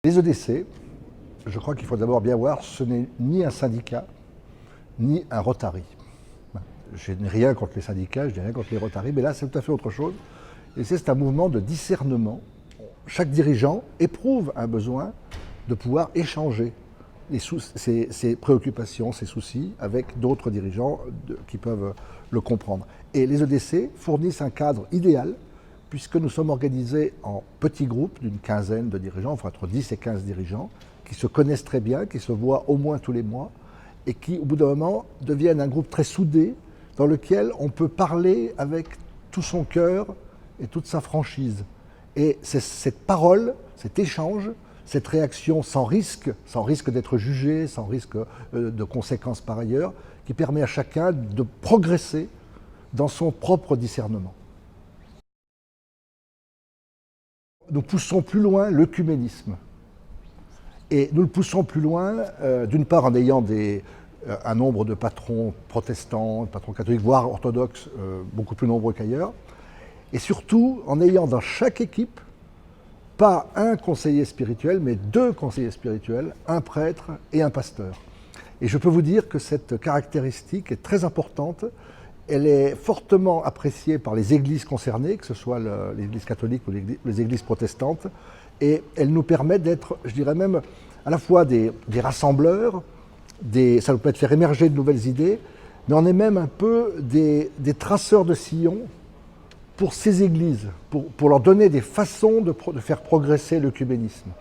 Les EDC, je crois qu'il faut d'abord bien voir, ce n'est ni un syndicat, ni un Rotary. Je n'ai rien contre les syndicats, je n'ai rien contre les Rotary, mais là c'est tout à fait autre chose. Et c'est un mouvement de discernement. Chaque dirigeant éprouve un besoin de pouvoir échanger ses préoccupations, ses soucis avec d'autres dirigeants qui peuvent le comprendre. Et les EDC fournissent un cadre idéal puisque nous sommes organisés en petits groupes d'une quinzaine de dirigeants, enfin entre 10 et 15 dirigeants, qui se connaissent très bien, qui se voient au moins tous les mois et qui, au bout d'un moment, deviennent un groupe très soudé dans lequel on peut parler avec tout son cœur et toute sa franchise. Et c'est cette parole, cet échange, cette réaction sans risque d'être jugé, sans risque de conséquences par ailleurs, qui permet à chacun de progresser dans son propre discernement. Nous poussons plus loin l'œcuménisme. Et nous le poussons plus loin, d'une part en ayant un nombre de patrons protestants, patrons catholiques, voire orthodoxes, beaucoup plus nombreux qu'ailleurs, et surtout en ayant dans chaque équipe pas un conseiller spirituel, mais 2 conseillers spirituels, un prêtre et un pasteur. Et je peux vous dire que cette caractéristique est très importante. Elle est fortement appréciée par les églises concernées, que ce soit l'église catholique ou les églises protestantes, et elle nous permet d'être, je dirais même, à la fois des rassembleurs, ça nous permet de faire émerger de nouvelles idées, mais on est même un peu des traceurs de sillons pour ces églises, pour leur donner des façons de faire progresser l'œcuménisme.